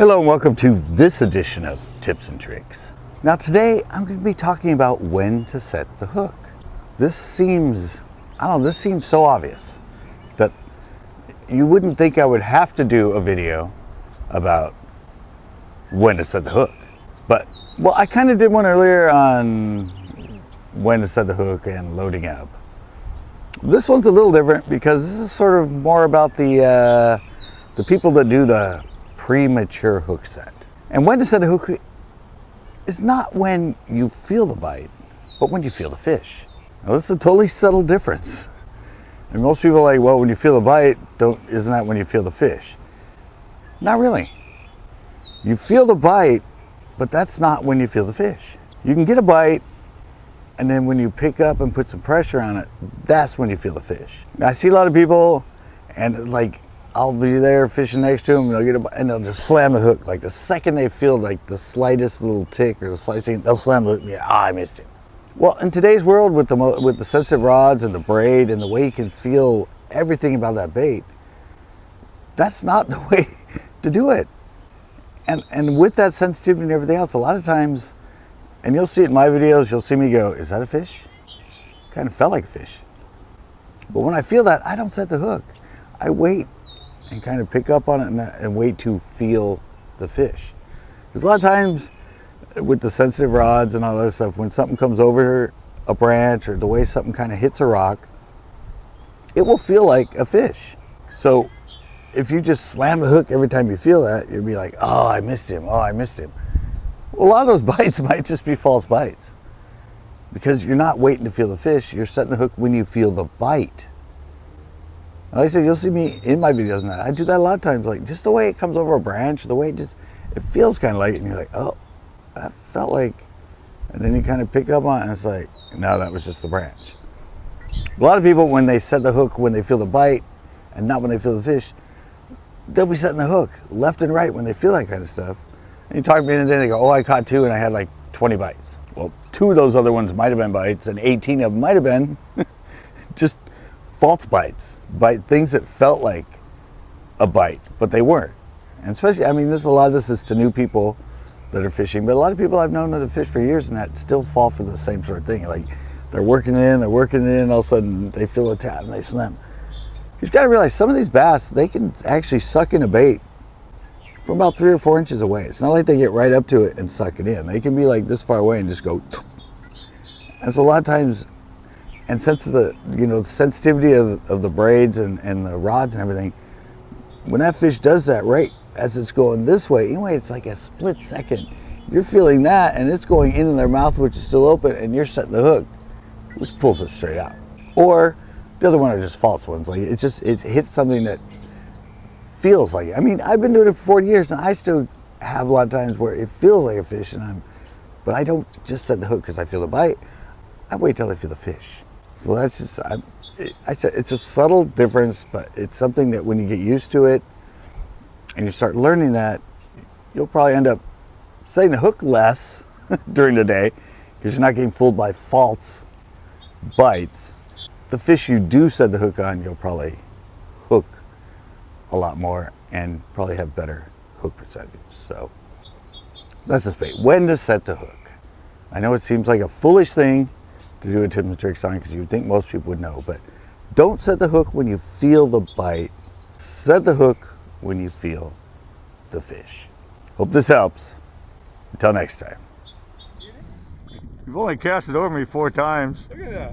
Hello and welcome to this edition of Tips and Tricks. Now today I'm going to be talking about when to set the hook. This seems so obvious that you wouldn't think I would have to do a video about when to set the hook. But, well, I kind of did one earlier on when to set the hook and loading up. This one's a little different because this is sort of more about the people that do the premature hook set. And when to set a hook is not when you feel the bite, but when you feel the fish. Now this is a totally subtle difference. And most people are like, well, when you feel the bite, isn't that when you feel the fish? Not really. You feel the bite, but that's not when you feel the fish. You can get a bite, and then when you pick up and put some pressure on it, that's when you feel the fish. Now, I see a lot of people, and like, I'll be there fishing next to them, and they'll get and they'll just slam the hook. Like the second they feel like the slightest little tick or the slightest, they'll slam the hook. Yeah, I missed it. Well, in today's world, with the sensitive rods and the braid and the way you can feel everything about that bait, that's not the way to do it. And with that sensitivity and everything else, a lot of times, and you'll see it in my videos, you'll see me go, is that a fish? Kind of felt like a fish. But when I feel that, I don't set the hook. I wait and kind of pick up on it and wait to feel the fish. Because a lot of times with the sensitive rods and all that stuff, when something comes over a branch or the way something kind of hits a rock, it will feel like a fish. So if you just slam the hook every time you feel that, you'll be like, oh, I missed him. Oh, I missed him. Well, a lot of those bites might just be false bites because you're not waiting to feel the fish. You're setting the hook when you feel the bite. Like I said, you'll see me in my videos now. I do that a lot of times, like just the way it comes over a branch, the way it feels kind of light, and you're like, oh, that felt like, and then you kind of pick up on it, and it's like, no, that was just the branch. A lot of people, when they set the hook when they feel the bite and not when they feel the fish, they'll be setting the hook left and right when they feel that kind of stuff. And you talk to me and they go, oh, I caught 2 and I had like 20 bites. Well, 2 of those other ones might have been bites and 18 of them might have been just false bites, things that felt like a bite, but they weren't. And especially, I mean, a lot of this is to new people that are fishing, but a lot of people I've known that have fished for years and that still fall for the same sort of thing. Like they're working in, all of a sudden they feel a tap and they slam. You've got to realize some of these bass, they can actually suck in a bait from about 3 or 4 inches away. It's not like they get right up to it and suck it in. They can be like this far away and just go. And so a lot of times, and since the sensitivity of the braids and the rods and everything, when that fish does that, right as it's going this way, anyway, it's like a split second. You're feeling that, and it's going into their mouth, which is still open, and you're setting the hook, which pulls it straight out. Or the other one are just false ones. Like it hits something that feels like it. I mean, I've been doing it for 40 years, and I still have a lot of times where it feels like a fish, but I don't just set the hook because I feel the bite. I wait till I feel the fish. So that's just, it's a subtle difference, but it's something that when you get used to it and you start learning that, you'll probably end up setting the hook less during the day because you're not getting fooled by false bites. The fish you do set the hook on, you'll probably hook a lot more and probably have better hook percentage. So that's just bait. When to set the hook. I know it seems like a foolish thing to do a tips and tricks on because you would think most people would know, but don't set the hook when you feel the bite. Set the hook when you feel the fish. Hope this helps. Until next time. You've only cast it over me 4 times. Look at that.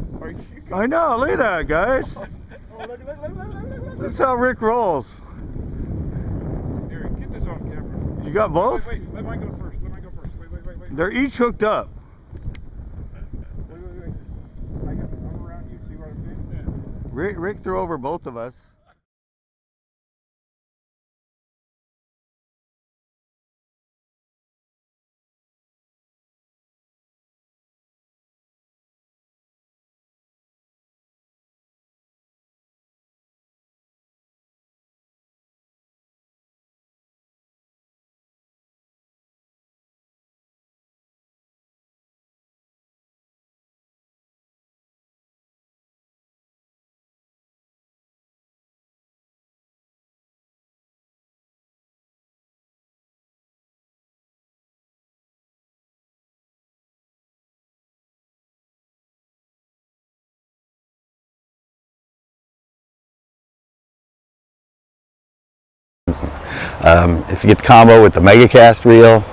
I know, look at that, guys. Oh, look. That's how Rick rolls. Here, get this on camera. You got both? Wait, let mine go first. Wait. They're each hooked up. Wait. I'm around you. See what I'm doing? Rick threw over both of us. If you get the combo with the MegaCast reel,